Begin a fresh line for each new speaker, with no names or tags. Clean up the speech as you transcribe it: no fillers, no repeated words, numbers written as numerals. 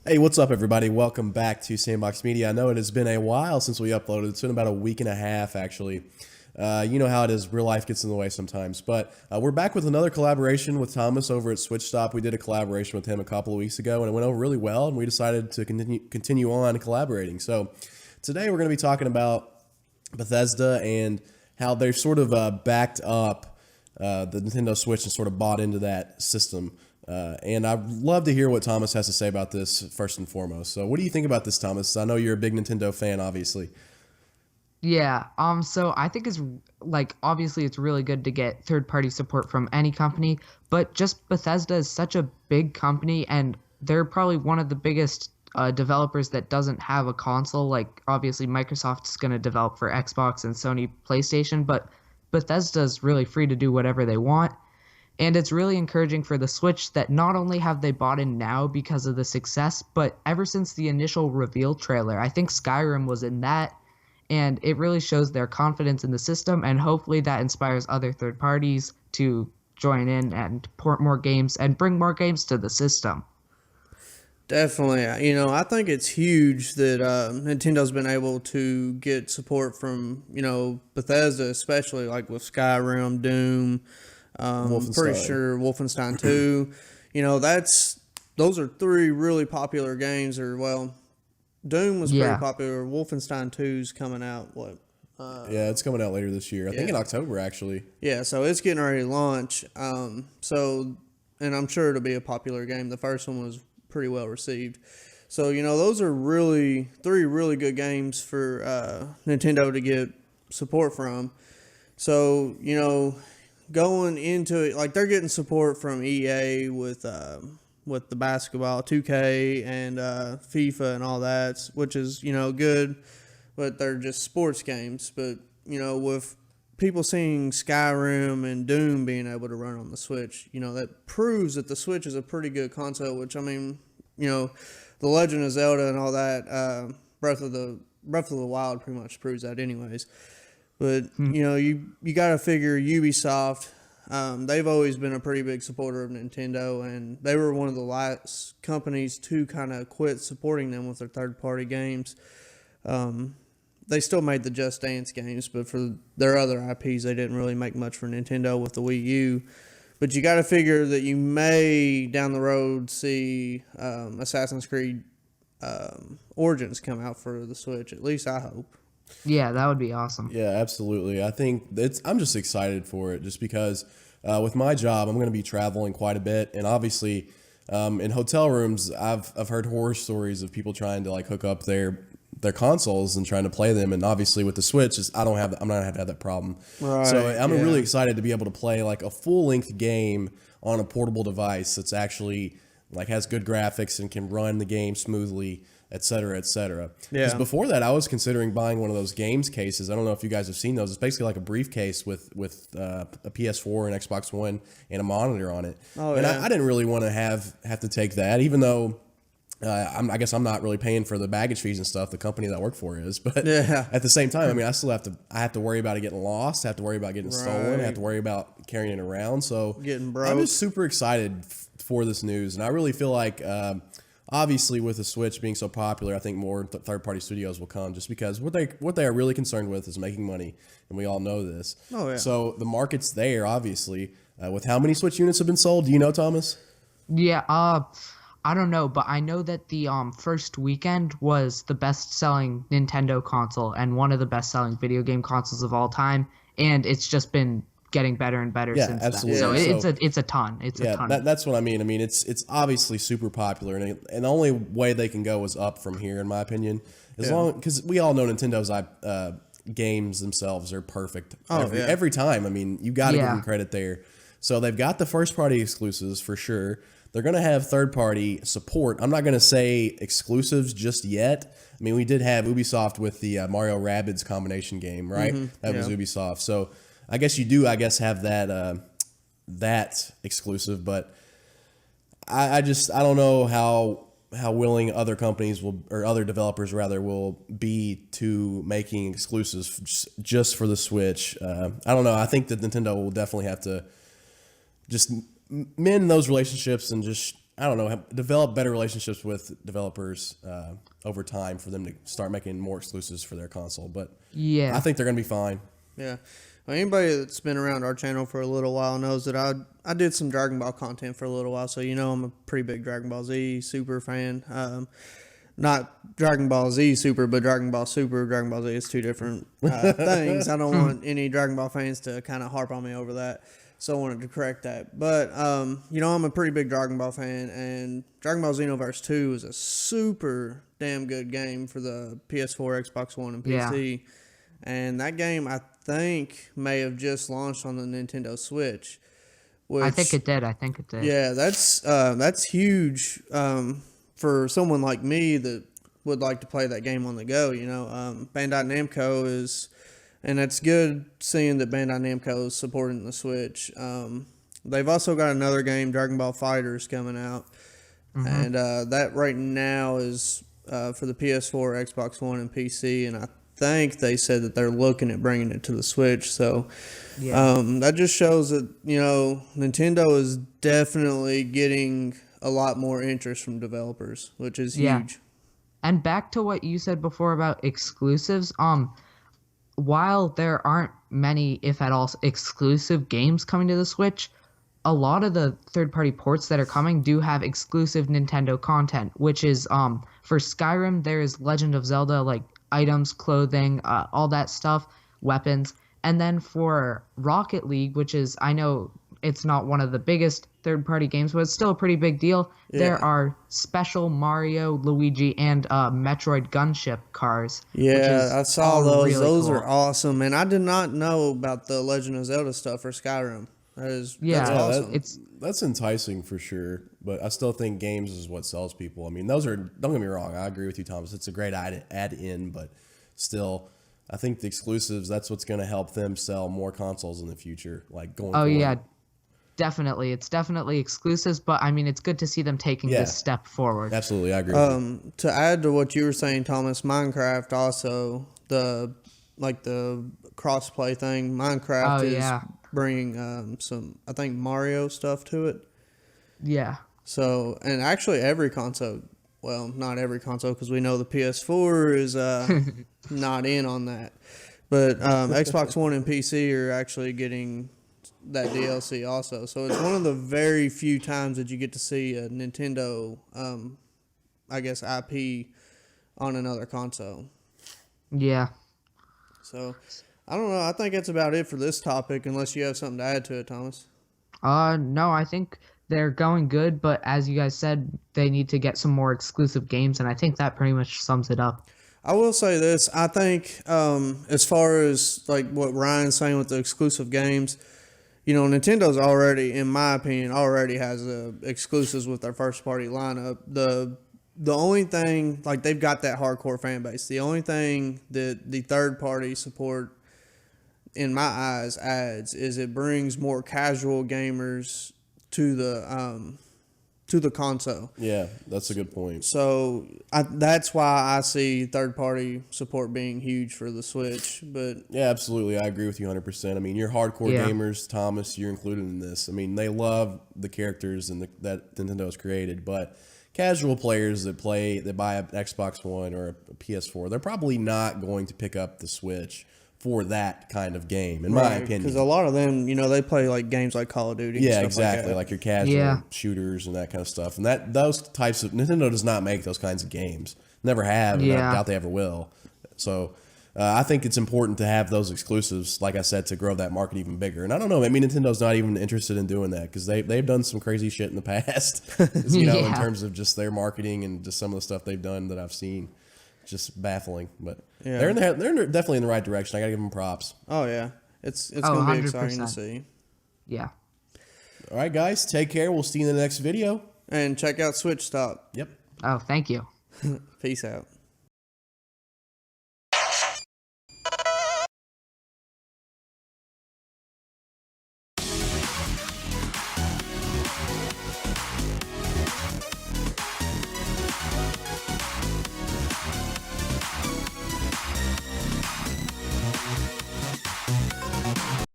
Hey, what's up, everybody? Welcome back to Sandbox Media. I know it has been a while since we uploaded. It's been about a week and a half, actually. You know how it is. Real life gets in the way sometimes. But we're back with another collaboration with Thomas over at Switch Stop. We did a collaboration with him a couple of weeks ago, and it went over really well, and we decided to continue on collaborating. So today we're going to be talking about Bethesda and how they've sort of backed up the Nintendo Switch and sort of bought into that system. And I'd love to hear what Thomas has to say about this first and foremost. So what do you think about this, Thomas? I know you're a big Nintendo fan, obviously.
So I think it's obviously it's really good to get third-party support from any company, but just Bethesda is such a big company and they're probably one of the biggest developers that doesn't have a console. Like obviously Microsoft's going to develop for Xbox and Sony PlayStation, but Bethesda's really free to do whatever they want. And it's really encouraging for the Switch that not only have they bought in now because of the success, but ever since the initial reveal trailer, I think Skyrim was in that, and it really shows their confidence in the system, and hopefully that inspires other third parties to join in and port more games and bring more games to the system.
Definitely. I think it's huge that Nintendo's been able to get support from, Bethesda, especially like with Skyrim, Doom, pretty
Wolfenstein.
sure Wolfenstein 2. Those are three really popular games, Doom was pretty
Yeah.
popular. Wolfenstein 2's coming out,
Yeah, it's coming out later this year. I think in October, actually.
Yeah, so it's getting ready to launch. And I'm sure it'll be a popular game. The first one was pretty well received. So, those are really three really good games for Nintendo to get support from. So, going into it, like they're getting support from EA with the basketball, 2K and FIFA and all that, which is good, but they're just sports games. But with people seeing Skyrim and Doom being able to run on the Switch, that proves that the Switch is a pretty good console. Which The Legend of Zelda and all that, Breath of the Wild pretty much proves that, anyways. But you got to figure Ubisoft. They've always been a pretty big supporter of Nintendo, and they were one of the last companies to kind of quit supporting them with their third-party games. They still made the Just Dance games, but for their other IPs, they didn't really make much for Nintendo with the Wii U. But you got to figure that you may, down the road, see Assassin's Creed Origins come out for the Switch. At least I hope.
Yeah, that would be awesome.
Yeah, absolutely. I'm just excited for it just because with my job, I'm going to be traveling quite a bit. And obviously, in hotel rooms, I've heard horror stories of people trying to like hook up their consoles and trying to play them. And obviously with the Switch, I'm not going to have that problem.
Right,
so I'm
yeah.
really excited to be able to play like a full length game on a portable device that's actually like has good graphics and can run the game smoothly, et cetera, et cetera. Because
Yeah.
before that, I was considering buying one of those games cases. I don't know if you guys have seen those. It's basically like a briefcase with a PS4 and Xbox One and a monitor on it.
Oh,
and
yeah.
I didn't really want to have to take that, even though I guess I'm not really paying for the baggage fees and stuff. The company that I work for is, but
Yeah.
at the same time, I mean, I have to worry about it getting lost. I have to worry about getting stolen. I have to worry about carrying it around. So
Getting broke.
I'm just super excited for this news, and I really feel like. Obviously, with the Switch being so popular, I think more third-party studios will come just because what they are really concerned with is making money, and we all know this.
Oh, yeah.
So the market's there, obviously. With how many Switch units have been sold? Do you know, Thomas?
Yeah, I don't know, but I know that the first weekend was the best-selling Nintendo console and one of the best-selling video game consoles of all time, and it's just been getting better and better
Yeah,
since
absolutely.
then. So
So-
it's a ton. It's a ton.
That's what I mean. I mean, it's obviously super popular, and the only way they can go is up from here, in my opinion. Because we all know Nintendo's games themselves are perfect every time. I mean, you got to give
Yeah.
them credit there. So they've got the first party exclusives for sure. They're going to have third party support. I'm not going to say exclusives just yet. I mean, we did have Ubisoft with the Mario Rabbids combination game, right? That was
yeah.
Ubisoft. So I guess you do, have that exclusive, but I don't know how willing other companies will, or other developers rather, will be to making exclusives just for the Switch. I don't know. I think that Nintendo will definitely have to just mend those relationships and just I don't know, develop better relationships with developers over time for them to start making more exclusives for their console. But
Yeah.
I think they're going to be fine.
Yeah. Well, anybody that's been around our channel for a little while knows that I did some Dragon Ball content for a little while, so I'm a pretty big Dragon Ball Z Super fan. Not Dragon Ball Z Super, but Dragon Ball Super. Dragon Ball Z is two different things. I don't want any Dragon Ball fans to kind of harp on me over that, so I wanted to correct that. But, I'm a pretty big Dragon Ball fan, and Dragon Ball Xenoverse 2 is a super damn good game for the PS4, Xbox One, and PC. Yeah. And that game, I think, may have just launched on the Nintendo Switch. Which,
I think it did.
Yeah, that's huge for someone like me that would like to play that game on the go. Bandai Namco is, and it's good seeing that Bandai Namco is supporting the Switch. They've also got another game, Dragon Ball FighterZ, coming out, and that right now is for the PS4, Xbox One, and PC, and I think they said that they're looking at bringing it to the Switch. So that just shows that Nintendo is definitely getting a lot more interest from developers, which is huge.
And back to what you said before about exclusives, while there aren't many, if at all, exclusive games coming to the Switch, a lot of the third-party ports that are coming do have exclusive Nintendo content, which is for Skyrim, there is Legend of Zelda, like items, clothing, all that stuff, weapons. And then for Rocket League, which is, I know it's not one of the biggest third-party games, but it's still a pretty big deal. Yeah. There are special Mario, Luigi, and Metroid gunship cars.
Yeah, I saw those.
Really
those
cool.
Are awesome. And I did not know about the Legend of Zelda stuff for Skyrim. That's awesome.
That's enticing for sure, but I still think games is what sells people. I mean, those are, don't get me wrong, I agree with you, Thomas. It's a great add in, but still, I think the exclusives, that's what's going to help them sell more consoles in the future, like going forward.
Yeah, definitely. It's definitely exclusives, but I mean, it's good to see them taking this step forward.
Absolutely, I agree with you.
To add to what you were saying, Thomas, Minecraft also, the cross-play thing, Minecraft is bringing some, I think, Mario stuff to it.
Yeah.
So, and actually every console, well, not every console, because we know the PS4 is not in on that. But Xbox One and PC are actually getting that DLC also. So it's one of the very few times that you get to see a Nintendo, IP on another console.
Yeah.
So, I don't know. I think that's about it for this topic, unless you have something to add to it, Thomas.
No, I think they're going good, but as you guys said, they need to get some more exclusive games, and I think that pretty much sums it up.
I will say this. I think as far as like what Ryan's saying with the exclusive games, Nintendo's already, in my opinion, already has exclusives with their first-party lineup. The only thing, like, they've got that hardcore fan base. The only thing that the third-party support, in my eyes, adds is it brings more casual gamers to the console.
Yeah, that's a good point.
So that's why I see third-party support being huge for the Switch. But
yeah, absolutely, I agree with you 100%. I mean, you're hardcore gamers, Thomas. You're included in this. I mean, they love the characters and that Nintendo has created, but casual players that buy an Xbox One or a PS4, they're probably not going to pick up the Switch for that kind of game, in my opinion.
Because a lot of them, they play like games like Call of Duty.
Yeah,
and stuff
exactly,
like
your casual shooters and that kind of stuff. And those types of Nintendo does not make those kinds of games. Never have, and I doubt they ever will. So I think it's important to have those exclusives, like I said, to grow that market even bigger. And I don't know, maybe Nintendo's not even interested in doing that because they've done some crazy shit in the past, in terms of just their marketing and just some of the stuff they've done that I've seen. Just baffling, but they're definitely in the right direction. I gotta give them props.
Oh yeah, it's gonna be exciting to see.
Yeah.
All right, guys, take care. We'll see you in the next video.
And check out Switch Stop.
Yep.
Oh, thank you.
Peace out.